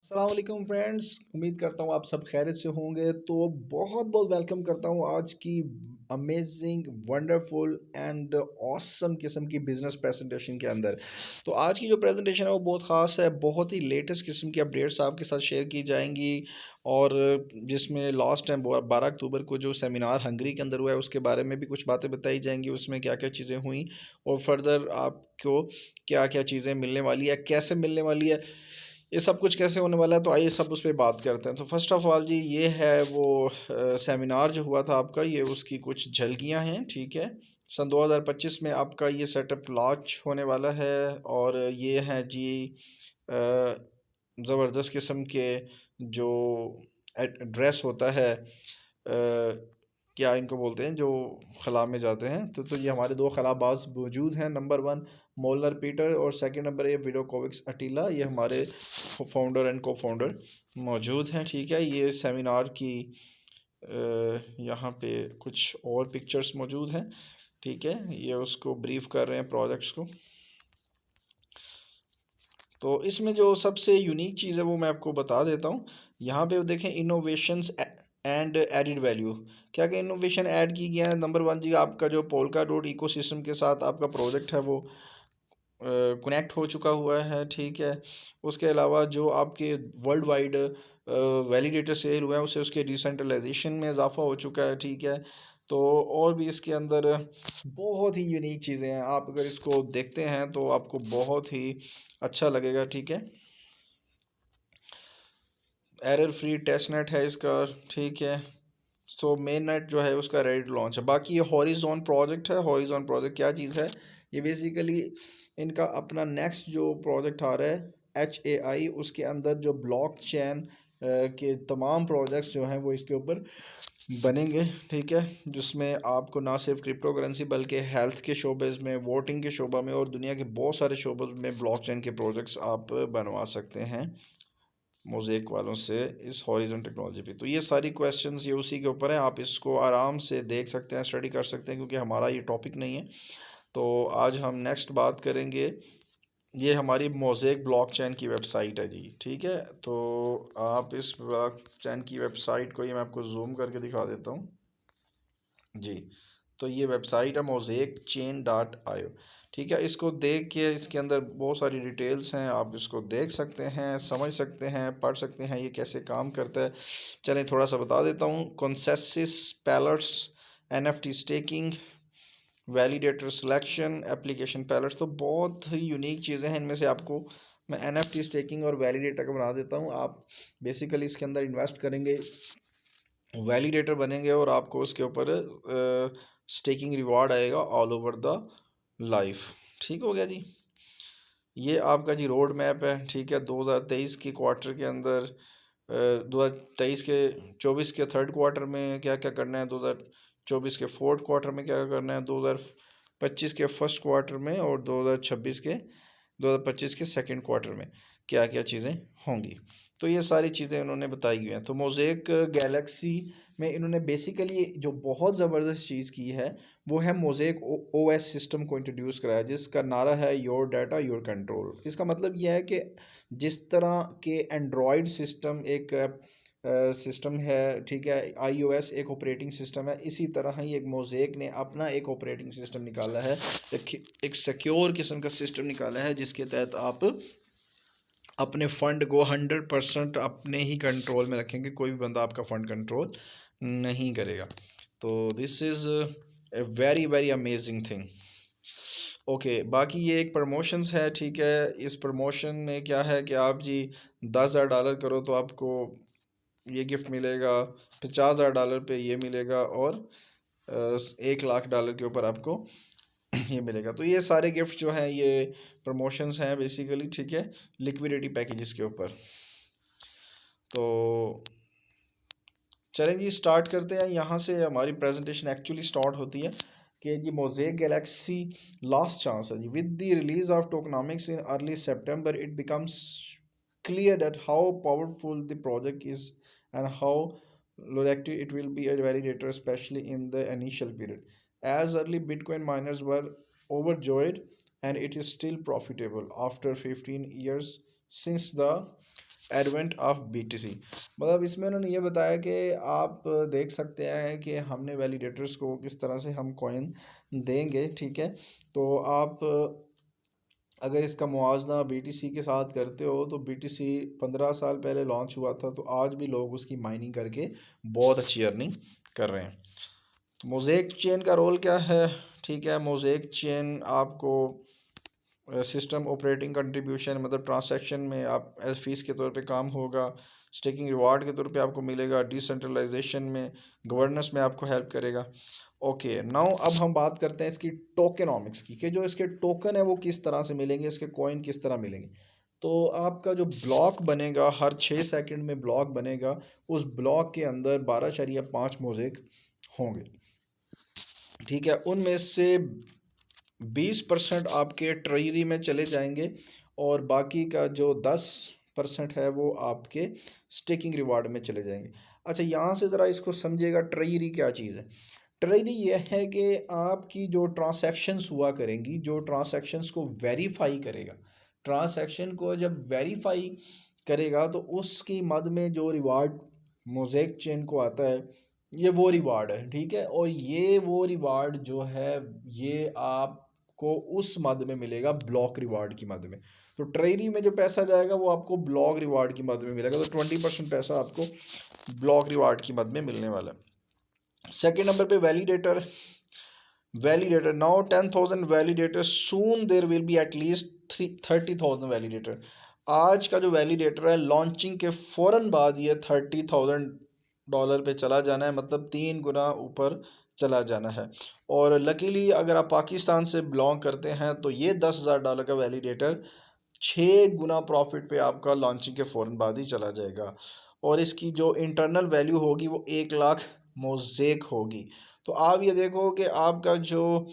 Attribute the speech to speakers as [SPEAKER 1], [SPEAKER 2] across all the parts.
[SPEAKER 1] अस्सलाम वालेकुम फ्रेंड्स, उम्मीद करता हूँ आप सब खैरियत से होंगे। तो बहुत बहुत वेलकम करता हूँ आज की अमेजिंग वंडरफुल एंड ऑसम किस्म की बिजनेस प्रेजेंटेशन के अंदर। तो आज की जो प्रेजेंटेशन है वो बहुत ख़ास है, बहुत ही लेटेस्ट किस्म की अपडेट्स आपके साथ शेयर की जाएंगी। और जिसमें लास्ट टाइम 12 अक्टूबर को जो सेमिनार हंगरी के अंदर हुआ है उसके बारे में भी कुछ बातें बताई जाएंगी, उसमें क्या क्या चीज़ें हुई और फर्दर आपको क्या क्या चीज़ें मिलने वाली है, कैसे मिलने वाली है, ये सब कुछ कैसे होने वाला है। तो आइए सब उस पर बात करते हैं। तो फर्स्ट ऑफ ऑल जी, ये है वो सेमिनार जो हुआ था आपका, ये उसकी कुछ झलकियां हैं। ठीक है, सन 2025 में आपका ये सेटअप लॉन्च होने वाला है। और ये है जी ज़बरदस्त किस्म के जो ड्रेस होता है, क्या इनको बोलते हैं, जो खला में जाते हैं। तो ये हमारे दो खलाबाज मौजूद हैं। नंबर वन मोलनर पीटर और सेकंड नंबर ये विडोकोविक्स अटीला, ये हमारे फाउंडर एंड को फाउंडर मौजूद हैं। ठीक है, ये सेमिनार की यहाँ पे कुछ और पिक्चर्स मौजूद हैं। ठीक है, ये उसको ब्रीफ कर रहे हैं प्रोजेक्ट्स को। तो इसमें जो सबसे यूनिक चीज़ है वो मैं आपको बता देता हूँ। यहाँ पे देखें, इनोवेशंस एंड एडिड वैल्यू। क्या क्या इनोवेशन ऐड की गया है। नंबर वन जी, आपका जो पोल्का डॉट इकोसिस्टम के साथ आपका प्रोजेक्ट है वो कनेक्ट हो चुका हुआ है। ठीक है, उसके अलावा जो आपके वर्ल्ड वाइड वैलिडेटर सेल हुए हैं उससे उसके डिसेंट्रलाइजेशन में इजाफा हो चुका है। ठीक है, तो और भी इसके अंदर बहुत ही यूनिक चीज़ें हैं। आप अगर इसको देखते हैं तो आपको बहुत ही अच्छा लगेगा। ठीक है, एरर फ्री टेस्ट नेट है इसका। ठीक है, सो मेन नेट जो है उसका रेडी टू लॉन्च है। बाकी ये हॉरिजॉन प्रोजेक्ट है। हॉरिजॉन प्रोजेक्ट क्या चीज़ है, ये बेसिकली इनका अपना नेक्स्ट जो प्रोजेक्ट आ रहा है HAI, उसके अंदर जो ब्लॉक चेन के तमाम प्रोजेक्ट्स जो हैं वो इसके ऊपर बनेंगे। ठीक है, जिसमें आपको ना सिर्फ क्रिप्टो करेंसी बल्कि हेल्थ के शोबे में, वोटिंग के शोबा में और दुनिया के बहुत सारे शोबों में ब्लॉक चेन के प्रोजेक्ट्स आप बनवा सकते हैं मोज़ेक वालों से इस हॉरिजॉन टेक्नोलॉजी पे। तो ये सारी क्वेश्चंस ये उसी के ऊपर है, आप इसको आराम से देख सकते हैं, स्टडी कर सकते हैं, क्योंकि हमारा ये टॉपिक नहीं है। तो आज हम नेक्स्ट बात करेंगे, ये हमारी मोज़ेक ब्लॉकचेन की वेबसाइट है जी। ठीक है, तो आप इस ब्लॉकचेन की वेबसाइट को, ये मैं आपको जूम करके दिखा देता हूँ जी। तो ये वेबसाइट है mosaic-chain.io। ठीक है, इसको देख के इसके अंदर बहुत सारी डिटेल्स हैं, आप इसको देख सकते हैं, समझ सकते हैं, पढ़ सकते हैं ये कैसे काम करता है। चलें थोड़ा सा बता देता हूँ। Consensus pallets, NFT staking, validator selection, application pallets, तो बहुत ही यूनिक चीज़ें हैं। इनमें से आपको मैं NFT स्टेकिंग और वैलिडेटर का बना देता हूँ। आप बेसिकली इसके अंदर इन्वेस्ट करेंगे, वैलिडेटर बनेंगे और आपको उसके ऊपर स्टेकिंग रिवार्ड आएगा ऑल ओवर द लाइफ। ठीक हो गया जी, ये आपका जी रोड मैप है। ठीक है, 2023 के क्वार्टर के अंदर 2023 के 24 के थर्ड क्वार्टर में क्या क्या करना है, 2024 के फोर्थ क्वार्टर में क्या क्या करना है, 2025 के फर्स्ट क्वार्टर में और 2025 के सेकंड क्वार्टर में क्या क्या चीज़ें होंगी। तो ये सारी चीज़ें उन्होंने बताई हुई हैं। तो मोज़ेक गैलेक्सी में इन्होंने बेसिकली जो बहुत ज़बरदस्त चीज़ की है वो है मोज़ेक OS सिस्टम को इंट्रोड्यूस कराया, जिसका नारा है योर डाटा योर कंट्रोल। इसका मतलब यह है कि जिस तरह के एंड्रॉयड सिस्टम एक सिस्टम है, ठीक है, iOS एक ऑपरेटिंग सिस्टम है, इसी तरह ही एक मोज़ेक ने अपना एक ऑपरेटिंग सिस्टम निकाला है, एक सिक्योर किस्म का सिस्टम निकाला है, जिसके तहत आप अपने फ़ंड को 100% अपने ही कंट्रोल में रखेंगे, कोई भी बंदा आपका फ़ंड कंट्रोल नहीं करेगा। तो this is a very very amazing thing. Okay, बाकी ये एक प्रमोशंस है। ठीक है, इस प्रमोशन में क्या है कि आप जी $10,000 करो तो आपको ये गिफ्ट मिलेगा, $50,000 पे ये मिलेगा और $1,00,000 के ऊपर आपको ये मिलेगा। तो ये सारे गिफ्ट जो हैं ये प्रमोशंस हैं बेसिकली। ठीक है, लिक्विडिटी पैकेजेस के ऊपर। तो चलें जी स्टार्ट करते हैं। यहाँ से हमारी प्रेजेंटेशन एक्चुअली स्टार्ट होती है कि जी मोज़ेक गैलेक्सी लास्ट चांस है जी। With the release of tokenomics in early सितंबर it becomes clear that how powerful the project is and how lucrative it will be a validator, especially in the initial period. As early Bitcoin miners were overjoyed, and it is still profitable after 15 years since the advent of BTC। मतलब इसमें उन्होंने ये बताया कि आप देख सकते हैं कि हमने वैलिडेटर्स को किस तरह से हम कॉइन देंगे, ठीक है। तो आप अगर इसका मुआवजा BTC के साथ करते हो तो BTC 15 साल पहले लॉन्च हुआ था, तो आज भी लोग उसकी माइनिंग करके बहुत अच्छी अर्निंग कर रहे हैं। तो मोज़ेक चेन का रोल क्या है, ठीक है। मोज़ेक चेन आपको सिस्टम ऑपरेटिंग कंट्रीब्यूशन, मतलब ट्रांसैक्शन में आप एज फीस के तौर पे काम होगा, स्टेकिंग रिवार्ड के तौर पे आपको मिलेगा, डिसेंट्रलाइजेशन में, गवर्नेंस में आपको हेल्प करेगा। ओके, नाउ अब हम बात करते हैं इसकी टोकेनॉमिक्स की, कि जो इसके टोकन है वो किस तरह से मिलेंगे, इसके कॉइन किस तरह मिलेंगे। तो आपका जो ब्लॉक बनेगा, हर 6 सेकंड में ब्लॉक बनेगा, उस ब्लॉक के अंदर 12.5 मोज़ेक होंगे, ठीक है। उनमें से 20% आपके ट्रेजरी में चले जाएंगे और बाकी का जो 10% है वो आपके स्टेकिंग रिवार्ड में चले जाएंगे। अच्छा, यहाँ से ज़रा इसको समझिएगा, ट्रेजरी क्या चीज़ है। ट्रेजरी ये है कि आपकी जो ट्रांसैक्शंस हुआ करेंगी, जो ट्रांसैक्शंस को वेरीफाई करेगा, ट्रांसैक्शन को जब वेरीफाई करेगा तो उसकी मद में जो रिवार्ड मोज़ेक चेन को आता है, ये वो रिवार्ड है, ठीक है। और ये वो रिवार्ड जो है, ये आपको उस मद में मिलेगा, ब्लॉक रिवार्ड की मद में। तो ट्रेजरी में जो पैसा जाएगा वो आपको ब्लॉक रिवार्ड की मद में मिलेगा, तो 20% पैसा आपको ब्लॉक रिवार्ड की मद में मिलने वाला है। सेकेंड नंबर पे validator. Validator now 10,000 validator, soon there will be at least 30,000 validator. आज का जो वैलिडेटर है, लॉन्चिंग के फ़ौरन बाद ये $30,000 पे चला जाना है, मतलब 3 गुना ऊपर चला जाना है। और लकीली अगर आप पाकिस्तान से बिलोंग करते हैं तो ये $10,000 का वैलिडेटर 6 गुना प्रॉफिट पे आपका लॉन्चिंग के फ़ौरन बाद ही चला जाएगा। और इसकी जो इंटरनल वैल्यू होगी वो 1 लाख मोज़ेक होगी। तो आप ये देखो कि आपका जो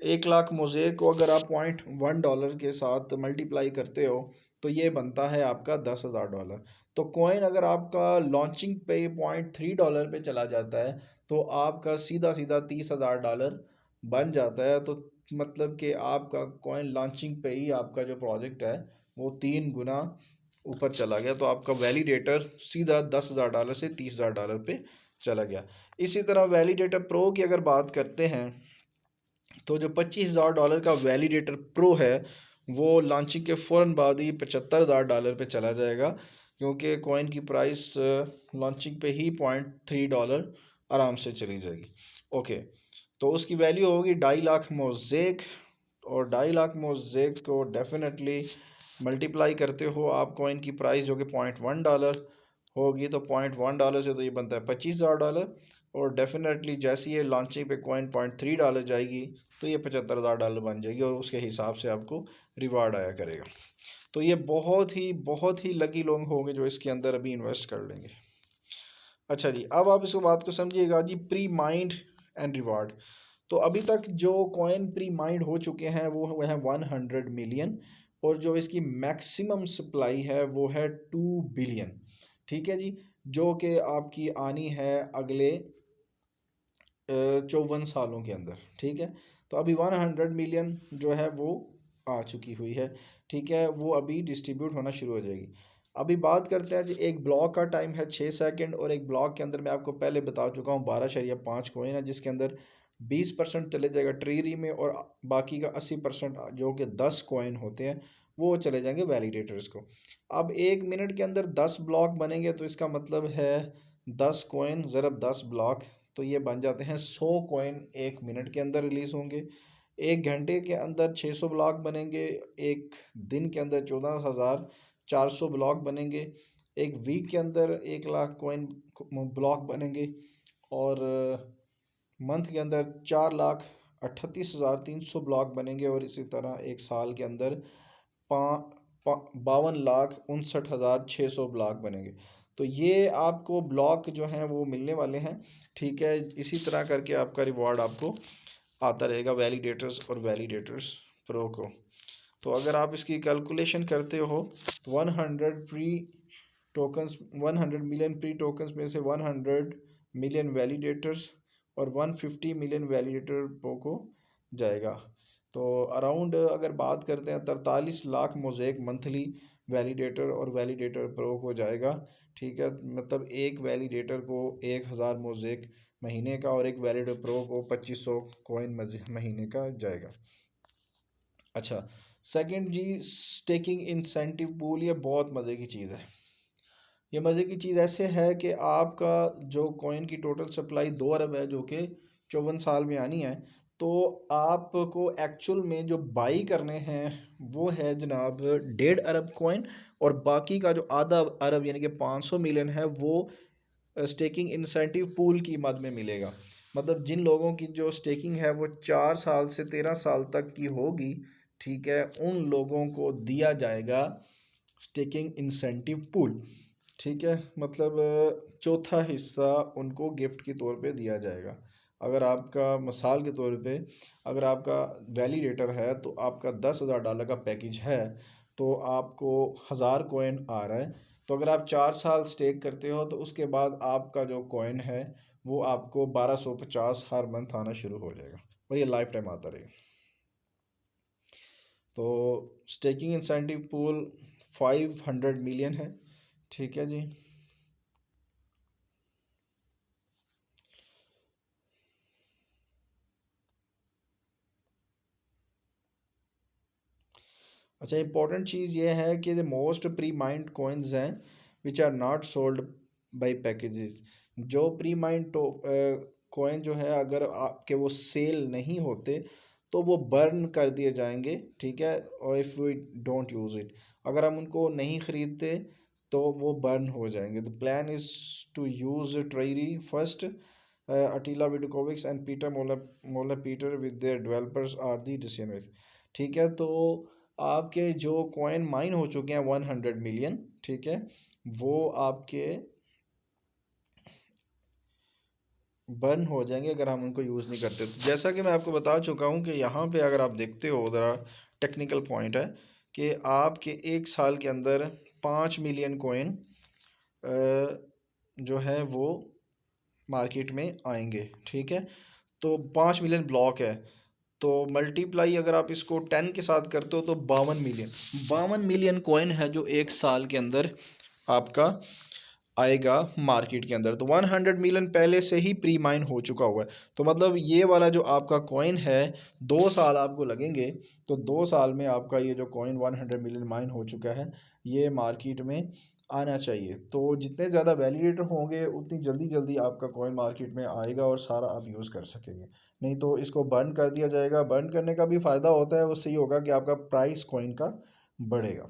[SPEAKER 1] 1 लाख मोज़ेक को अगर आप $0.1 के साथ मल्टीप्लाई करते हो तो ये बनता है आपका $10,000। तो कॉइन अगर आपका लॉन्चिंग पे $0.3 पे चला जाता है तो आपका सीधा सीधा $30,000 बन जाता है। तो मतलब कि आपका कॉइन लॉन्चिंग पे ही आपका जो प्रोजेक्ट है वो 3 गुना ऊपर चला गया, तो आपका वैलिडेटर सीधा $10,000 से $30,000 पे चला गया। इसी तरह वैलिडेटर प्रो की अगर बात करते हैं तो जो $25,000 का वैलिडेटर प्रो है वो लॉन्चिंग के फ़ौरन बाद ही $75,000 पे चला जाएगा, क्योंकि कॉइन की प्राइस लॉन्चिंग पे ही $0.3 आराम से चली जाएगी। ओके, तो उसकी वैल्यू होगी 2.5 लाख मोज़ेक। और 2.5 लाख मोज़ेक को डेफिनेटली मल्टीप्लाई करते हो आप कॉइन की प्राइस जो कि $0.1 होगी, तो $0.1 से तो ये बनता है $25,000। और डेफिनेटली जैसे ये लॉन्चिंग पे कॉइन $0.3 जाएगी तो ये $75,000 बन जाएगी और उसके हिसाब से आपको रिवार्ड आया करेगा। तो ये बहुत ही लकी लोग होंगे जो इसके अंदर अभी इन्वेस्ट कर लेंगे। अच्छा जी, अब आप इसको बात को समझिएगा जी, प्री माइंड एंड रिवार्ड। तो अभी तक जो कॉइन प्री माइंड हो चुके हैं वो है 100 मिलियन, और जो इसकी मैक्सिमम सप्लाई है वो है 2 बिलियन, ठीक है जी, जो कि आपकी आनी है अगले 54 सालों के अंदर, ठीक है। तो अभी 100 मिलियन जो है वो आ चुकी हुई है, ठीक है, वो अभी डिस्ट्रीब्यूट होना शुरू हो जाएगी। अभी बात करते हैं जी, एक ब्लॉक का टाइम है 6 सेकंड, और एक ब्लॉक के अंदर मैं आपको पहले बता चुका हूँ 12.5 कॉइन है, जिसके अंदर 20% चले जाएगा ट्रेजरी में, और बाकी का 80% जो कि 10 कॉइन होते हैं वो चले जाएंगे वैलिडेटर्स को। अब 1 मिनट के अंदर 10 ब्लॉक बनेंगे, तो इसका मतलब है 10 कॉइन ज़रब 10 ब्लॉक, तो ये बन जाते हैं 100 कॉइन 1 मिनट के अंदर रिलीज़ होंगे। 1 घंटे के अंदर 600 ब्लॉक बनेंगे, एक दिन के अंदर 14,400 ब्लॉक बनेंगे, एक वीक के अंदर 1 लाख कॉइन ब्लॉक बनेंगे, और मंथ के अंदर 4,38,300 ब्लॉक बनेंगे, और इसी तरह एक साल के अंदर 52,59,600 ब्लॉक बनेंगे। तो ये आपको ब्लॉक जो हैं वो मिलने वाले हैं, ठीक है। इसी तरह करके आपका रिवॉर्ड आपको आता रहेगा वैलिडेटर्स और वैलिडेटर्स प्रो को। तो अगर आप इसकी कैलकुलेशन करते हो तो 100 pre tokens, 100 million pre tokens में से 100 मिलियन वैलिडेटर्स और 150 मिलियन वैलिडेटर प्रो को जाएगा। तो अराउंड अगर बात करते हैं 43 लाख मोज़ेक मंथली वैलिडेटर और वैलिडेटर प्रो को जाएगा, ठीक है। मतलब एक वैलिडेटर को 1000 मोज़ेक महीने का और एक वैलिडेटर प्रो को 2500 कॉइन महीने का जाएगा। अच्छा, सेकंड जी, स्टेकिंग इंसेंटिव पूल, ये बहुत मज़े की चीज़ है। ये मज़े की चीज़ ऐसे है कि आपका जो कॉइन की टोटल सप्लाई 2 अरब है, जो कि 54 साल में आनी है, तो आपको एक्चुअल में जो बाई करने हैं वो है जनाब 1.5 अरब कॉइन, और बाकी का जो आधा अरब यानी कि 500 मिलियन है वो स्टेकिंग इंसेंटिव पूल की मद में मिलेगा। मतलब जिन लोगों की जो स्टेकिंग है वो 4 साल से 13 साल तक की होगी, ठीक है, उन लोगों को दिया जाएगा स्टेकिंग इंसेंटिव पूल, ठीक है। मतलब चौथा हिस्सा उनको गिफ्ट के तौर पे दिया जाएगा। अगर आपका मिसाल के तौर पे अगर आपका वैलिडेटर है तो आपका $10,000 का पैकेज है, तो आपको 1000 कॉइन आ रहा है। तो अगर आप 4 साल स्टेक करते हो तो उसके बाद आपका जो कॉइन है वो आपको 1250 हर मंथ आना शुरू हो जाएगा, और ये लाइफ टाइम आता रहेगा। तो स्टेकिंग इंसेंटिव पूल 500 मिलियन है, ठीक है जी। अच्छा, इंपॉर्टेंट चीज़ ये है कि the most premined coins हैं which are not sold by packages. जो प्री माइंड कॉइन जो है अगर आपके वो सेल नहीं होते तो वो बर्न कर दिए जाएंगे, ठीक है। और if we don't use it, अगर हम उनको नहीं ख़रीदते तो वो बर्न हो जाएंगे। The plan is to use treasury first, Attila Vidakovics and Peter Mola Peter with their developers are the decision maker, ठीक है। तो आपके जो कॉइन माइन हो चुके हैं 100 मिलियन, ठीक है, वो आपके बर्न हो जाएंगे अगर हम उनको यूज़ नहीं करते। तो जैसा कि मैं आपको बता चुका हूँ कि यहाँ पे अगर आप देखते हो, ज़रा टेक्निकल पॉइंट है कि आपके 1 साल के अंदर 5 मिलियन कॉइन जो है वो मार्केट में आएंगे, ठीक है। तो 5 मिलियन ब्लॉक है, तो मल्टीप्लाई अगर आप इसको 10 के साथ करते हो तो 52 मिलियन कॉइन है जो 1 साल के अंदर आपका आएगा मार्केट के अंदर। तो 100 मिलियन पहले से ही प्री माइन हो चुका हुआ है। तो मतलब ये वाला जो आपका कॉइन है 2 साल आपको लगेंगे, तो 2 साल में आपका ये जो कॉइन 100 मिलियन माइन हो चुका है ये मार्केट में आना चाहिए। तो जितने ज़्यादा वैलिडेटर होंगे उतनी जल्दी जल्दी आपका कॉइन मार्केट में आएगा और सारा आप यूज़ कर सकेंगे। नहीं तो इसको बर्न कर दिया जाएगा। बर्न करने का भी फ़ायदा होता है, उससे ये होगा कि आपका प्राइस कॉइन का बढ़ेगा।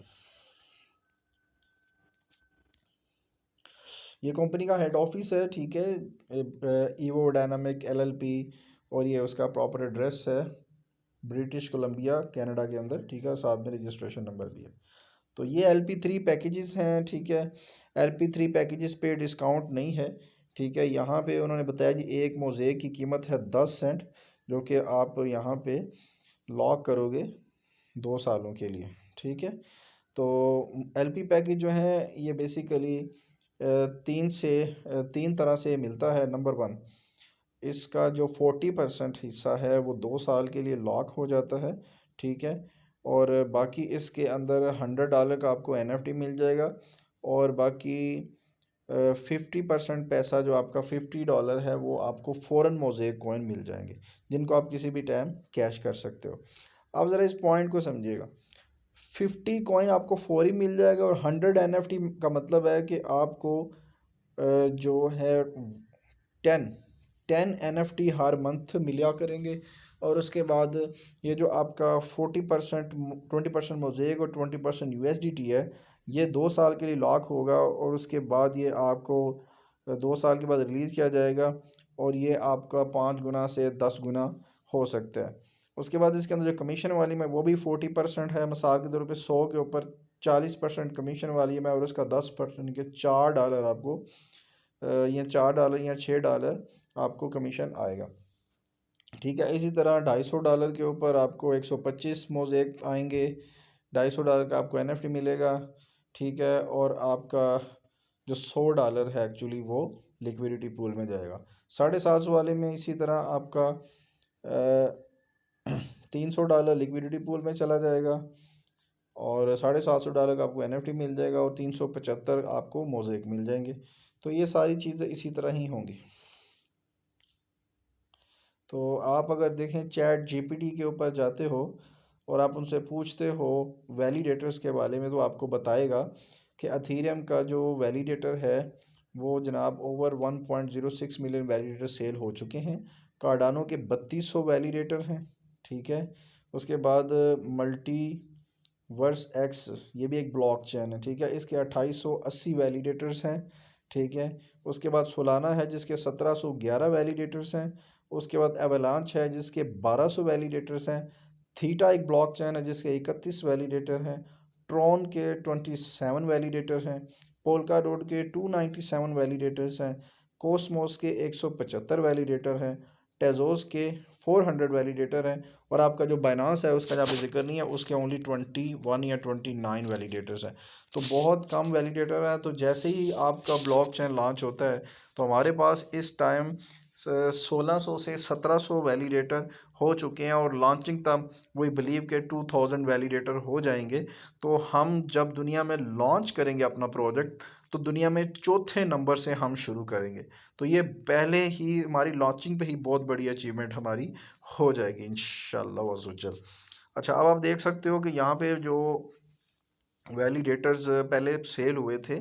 [SPEAKER 1] ये कंपनी का हेड ऑफिस है, ठीक है, ईवो डायनामिक एलएलपी, और ये उसका प्रॉपर एड्रेस है ब्रिटिश कोलंबिया कनाडा के अंदर, ठीक है। साथ में रजिस्ट्रेशन नंबर भी है। तो ये LP3 पैकेजेस हैं, ठीक है। LP3 पैकेजेस पे डिस्काउंट नहीं है, ठीक है। यहाँ पे उन्होंने बताया कि एक मोज़ेक की कीमत है 10 सेंट, जो कि आप यहाँ पे लॉक करोगे 2 सालों के लिए, ठीक है। तो LP पैकेज जो है ये बेसिकली तीन तरह से मिलता है। नंबर 1, इसका जो 40% हिस्सा है वो 2 साल के लिए लॉक हो जाता है, ठीक है। और बाकी इसके अंदर $100 का आपको NFT मिल जाएगा, और बाकी 50% पैसा जो आपका $50 है वो आपको फ़ौरन मोज़ेक कॉइन मिल जाएंगे, जिनको आप किसी भी टाइम कैश कर सकते हो। आप ज़रा इस पॉइंट को समझिएगा, 50 कॉइन आपको फौरी मिल जाएगा, और 100 NFT का मतलब है कि आपको जो है 10 10 NFT हर मंथ मिला करेंगे। और उसके बाद ये जो आपका 40% 20% मोज़ेक और 20% USDT है, ये 2 साल के लिए लॉक होगा, और उसके बाद ये आपको 2 साल के बाद रिलीज़ किया जाएगा, और ये आपका 5 गुना से 10 गुना हो सकता है। उसके बाद इसके अंदर जो कमीशन वाली में वो भी 40% है। मिसाल के तौर पे 100 के ऊपर 40% कमीशन वाली में, और उसका 10% के $4 आपको या $4 या $6 आपको कमीशन आएगा, ठीक है। इसी तरह $250 के ऊपर आपको 125 मोज़ेक आएंगे, $250 का आपको NFT मिलेगा, ठीक है। और आपका जो $100 है एक्चुअली वो लिक्विडिटी पूल में जाएगा। 750 वाले में इसी तरह आपका $300 लिक्विडिटी पूल में चला जाएगा, और $750 का आपको NFT मिल जाएगा और 375 आपको मोज़ेक मिल जाएंगे। तो ये सारी चीज़ें इसी तरह ही होंगी। तो आप अगर देखें चैट जीपीटी के ऊपर जाते हो और आप उनसे पूछते हो वैलिडेटर्स के बारे में, तो आपको बताएगा कि अथीरियम का जो वैलिडेटर है वो जनाब ओवर 1.06 मिलियन वैलिडेटर सेल हो चुके हैं। कार्डानो के 3200 वैलिडेटर हैं, ठीक है। उसके बाद मल्टी वर्स एक्स, ये भी एक ब्लॉक चेन है, ठीक है, इसके 2880 वैलिडेटर्स हैं, ठीक है। उसके बाद सोलाना है जिसके 1711 वैलिडेटर्स हैं। उसके बाद एवलांच है जिसके 1200 वैलिडेटर्स हैं। थीटा एक ब्लॉक चेन है जिसके 31 वैलिडेटर हैं। ट्रॉन के 27 वैलिडेटर हैं। पोल्का डॉट के 297 वैलिडेटर्स हैं। कोसमोस के 175 वैलिडेटर हैं। टेजोस के 400 वैलिडेटर हैं। और आपका जो बाइनांस है उसका जहाँ पे जिक्र नहीं है, उसके ओनली 21 या 29 वैलिडेटर्स हैं। तो बहुत कम वैलिडेटर है। तो जैसे ही आपका ब्लॉकचेन लॉन्च होता है तो हमारे पास इस टाइम 1600 से 1700 वैलिडेटर हो चुके हैं और लॉन्चिंग तक वी बिलीव के 2000 वैलिडेटर हो जाएंगे। तो हम जब दुनिया में लॉन्च करेंगे अपना प्रोजेक्ट तो दुनिया में चौथे नंबर से हम शुरू करेंगे। तो ये पहले ही हमारी लॉन्चिंग पे ही बहुत बड़ी अचीवमेंट हमारी हो जाएगी इंशाल्लाह वज़्ज़ल। अच्छा, अब आप देख सकते हो कि यहाँ पे जो वैलिडेटर्स पहले सेल हुए थे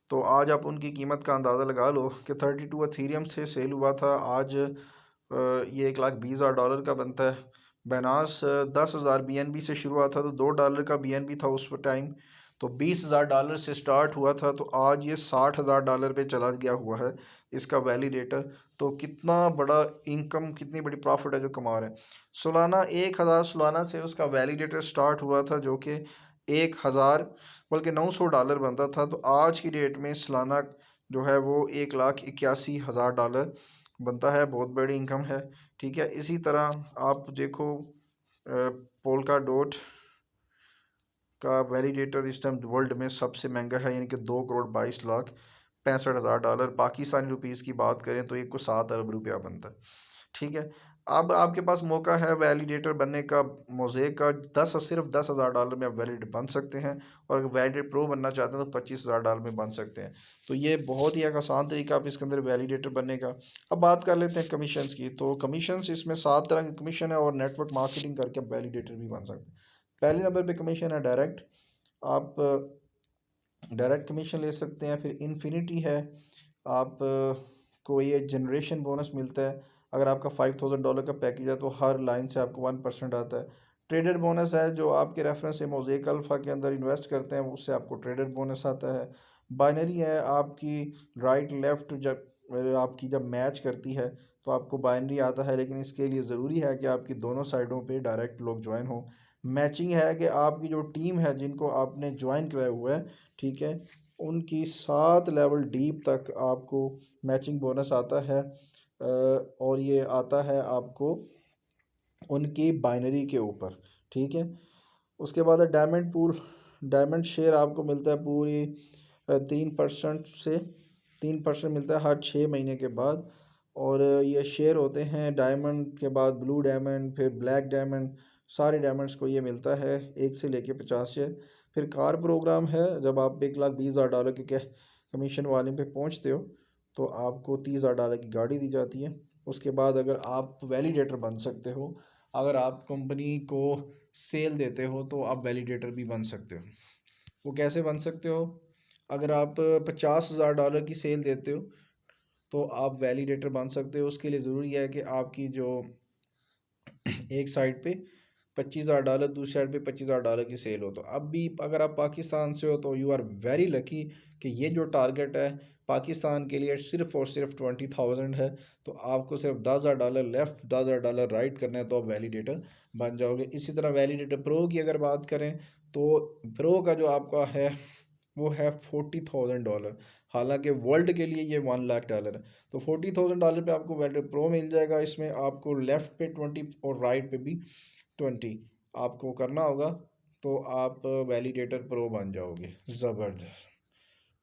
[SPEAKER 1] तो आज आप उनकी कीमत का अंदाज़ा लगा लो कि 32 अथीरियम से सेल हुआ था। आज ये $1,20,000 का बनता है। बैनास 10,000 BNB से शुरू हुआ था तो $2 का BNB था उस टाइम। तो $20,000 से स्टार्ट हुआ था तो आज ये $60,000 पे चला गया हुआ है इसका वैलिडेटर। तो कितना बड़ा इनकम, कितनी बड़ी प्रॉफिट है जो कमा रहे हैं। सोलाना 1,000 सोलाना से उसका वैलिडेटर स्टार्ट हुआ था जो कि 1,000 बल्कि $900 बनता था। तो आज की डेट में सालाना जो है वो $1,81,000 बनता है। बहुत बड़ी इनकम है, ठीक है। इसी तरह आप देखो पोल्का डॉट का वैलिडेटर इस टाइम वर्ल्ड में सबसे महंगा है, यानी कि 2,22,65,000 पाकिस्तानी रुपीज़ की बात करें तो एक को 7 अरब रुपया बनता है, ठीक है। अब आपके पास मौका है वैलिडेटर बनने का। मोज़ेक का सिर्फ $10,000 में आप वैलिडेटर बन सकते हैं और अगर वैलिडेटर प्रो बनना चाहते हैं तो $25,000 में बन सकते हैं। तो ये बहुत ही एक आसान तरीका आप इसके अंदर वैलिडेटर बनने का। अब बात कर लेते हैं कमीशंस की। तो कमीशंस इसमें 7 तरह की कमीशन है और नेटवर्क मार्केटिंग करके आप वैलिडेटर भी बन सकते हैं। पहले नंबर पे कमीशन है डायरेक्ट, आप डायरेक्ट कमीशन ले सकते हैं। फिर इन्फिनिटी है, आप को ये जनरेशन बोनस मिलता है। अगर आपका $5,000 का पैकेज है तो हर लाइन से आपको 1% आता है। ट्रेडर बोनस है, जो आपके रेफरेंस से मोज़ेक अल्फ़ा के अंदर इन्वेस्ट करते हैं उससे आपको ट्रेडर बोनस आता है। बाइनरी है, आपकी राइट लेफ़्ट जब आपकी जब मैच करती है तो आपको बाइनरी आता है, लेकिन इसके लिए ज़रूरी है कि आपकी दोनों साइडों पे डायरेक्ट लोग ज्वाइन हों। मैचिंग है कि आपकी जो टीम है जिनको आपने ज्वाइन कराया हुआ है, ठीक है, उनकी 7 लेवल डीप तक आपको मैचिंग बोनस आता है। और ये आता है आपको उनकी बाइनरी के ऊपर, ठीक है। उसके बाद है डायमंड पूल। डायमंड शेयर आपको मिलता है पूरी 3% से 3% मिलता है हर 6 महीने के बाद। और ये शेयर होते हैं डायमंड के बाद ब्लू डायमंड, फिर ब्लैक डायमंड, सारे डायमंड्स को ये मिलता है 1 से लेके 50 शेयर। फिर कार प्रोग्राम है, जब आप $1,20,000 के कमीशन वाले पे पहुंचते हो तो आपको $30,000 की गाड़ी दी जाती है। उसके बाद अगर आप वैलिडेटर बन सकते हो, अगर आप कंपनी को सेल देते हो तो आप वैलिडेटर भी बन सकते हो। वो कैसे बन सकते हो? अगर आप $50,000 की सेल देते हो तो आप वैलिडेटर बन सकते हो। उसके लिए ज़रूरी है कि आपकी जो एक साइड पे $25,000, दूसरी साइड पे $25,000 की सेल हो। तो अब भी अगर आप पाकिस्तान से हो तो यू आर वेरी लकी कि ये जो टारगेट है पाकिस्तान के लिए सिर्फ़ और सिर्फ 20,000 है। तो आपको सिर्फ $10,000 लेफ़्ट, $10,000 राइट करना है तो आप वैलिडेटर बन जाओगे। इसी तरह वैलिडेटर प्रो की अगर बात करें तो प्रो का जो आपका है वो है $40,000। हालांकि वर्ल्ड के लिए ये $1,00,000 है। तो $40,000 पे आपको वैलिडेटर प्रो मिल जाएगा। इसमें आपको लेफ़्ट पे 20 और राइट पे भी 20 आपको करना होगा तो आप वैलिडेटर प्रो बन जाओगे। ज़बरदस्त।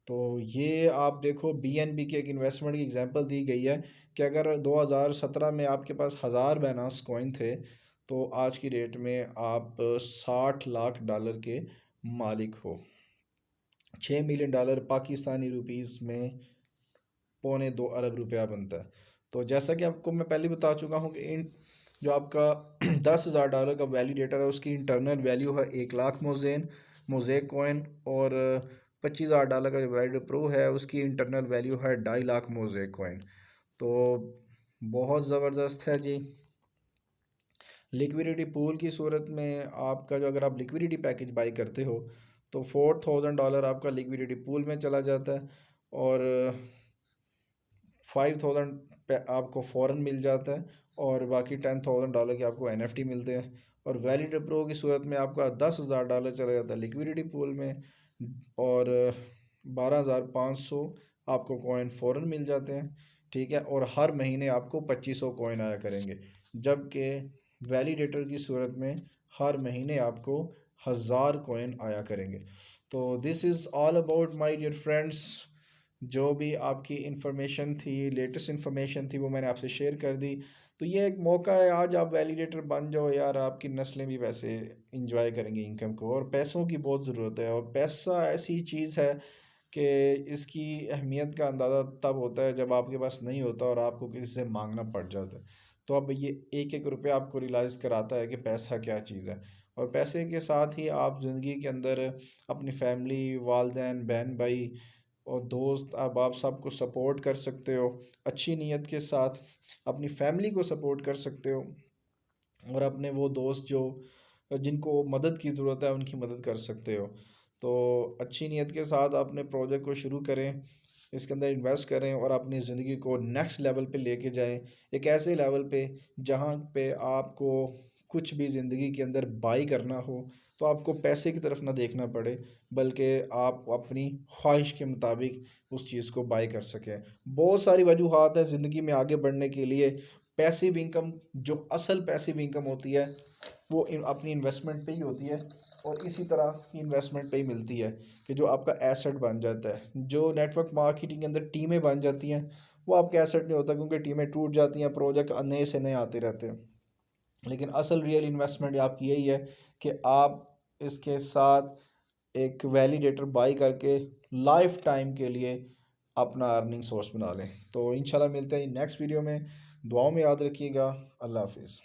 [SPEAKER 1] तो ये आप देखो BNB की एक इन्वेस्टमेंट की एग्जांपल दी गई है कि अगर 2017 में आपके पास 1,000 बैनास कॉइन थे तो आज की डेट में आप $60 लाख के मालिक हो। $6 मिलियन पाकिस्तानी रुपीज़ में 2.25 अरब रुपया बनता है। तो जैसा कि आपको मैं पहले बता चुका हूँ कि इन जो आपका $10,000 का वैलिडेटर है उसकी इंटरनल वैल्यू है 1 लाख मोज़ेक कॉइन, और $25,000 का जो वैलिडेटर प्रो है उसकी इंटरनल वैल्यू है 2.5 लाख मोज़ेक कॉइन। तो बहुत ज़बरदस्त है जी। लिक्विडिटी पूल की सूरत में आपका जो, अगर आप लिक्विडिटी पैकेज बाई करते हो तो $4,000 आपका लिक्विडिटी पूल में चला जाता है, और 5,000 आपको फ़ौरन मिल जाता है, और बाकी $10,000 के आपको NFT मिलते हैं। और वैलिडेटर प्रो की सूरत में आपका $10,000 चला जाता है लिक्विडिटी पूल में, और 12,500 आपको कॉइन फ़ौरन मिल जाते हैं, ठीक है। और हर महीने आपको 2500 कॉइन आया करेंगे, जबकि वैलिडेटर की सूरत में हर महीने आपको 1000 कॉइन आया करेंगे। तो this is all about my dear friends. जो भी आपकी इन्फॉर्मेशन थी, लेटेस्ट इन्फॉर्मेशन थी, वो मैंने आपसे शेयर कर दी। तो ये एक मौका है, आज आप वैलिडेटर बन जाओ यार, आपकी नस्लें भी वैसे इंजॉय करेंगी इनकम को। और पैसों की बहुत ज़रूरत है, और पैसा ऐसी चीज़ है कि इसकी अहमियत का अंदाज़ा तब होता है जब आपके पास नहीं होता और आपको किसी से मांगना पड़ जाता है। तो अब ये एक एक रुपया आपको रियलाइज़ कराता है कि पैसा क्या चीज़ है। और पैसे के साथ ही आप ज़िंदगी के अंदर अपनी फैमिली, वालदैन, बहन भाई और दोस्त, अब आप सबको सपोर्ट कर सकते हो। अच्छी नीयत के साथ अपनी फैमिली को सपोर्ट कर सकते हो, और अपने वो दोस्त जो जिनको मदद की ज़रूरत है उनकी मदद कर सकते हो। तो अच्छी नीयत के साथ अपने प्रोजेक्ट को शुरू करें, इसके अंदर इन्वेस्ट करें और अपनी ज़िंदगी को नेक्स्ट लेवल पे लेके जाएं, एक ऐसे लेवल पे जहाँ पे आपको कुछ भी ज़िंदगी के अंदर बाई करना हो तो आपको पैसे की तरफ ना देखना पड़े, बल्कि आप अपनी ख्वाहिश के मुताबिक उस चीज़ को बाई कर सकें। बहुत सारी वजूहात हैं ज़िंदगी में आगे बढ़ने के लिए। पैसिव इनकम, जो असल पैसिव इनकम होती है वो अपनी इन्वेस्टमेंट पे ही होती है, और इसी तरह की इन्वेस्टमेंट पे ही मिलती है कि जो आपका एसेट बन जाता है। जो नेटवर्क मार्केटिंग के अंदर टीमें बन जाती हैं वो आपका एसेट नहीं होता, क्योंकि टीमें टूट जाती हैं, प्रोजेक्ट नए से नए आते रहते हैं। लेकिन असल रियल इन्वेस्टमेंट आपकी यही है कि आप इसके साथ एक वैलिडेटर बाई करके लाइफ टाइम के लिए अपना अर्निंग सोर्स बना लें। तो इंशाल्लाह मिलते हैं नेक्स्ट वीडियो में। दुआओं में याद रखिएगा। अल्लाह हाफिज़।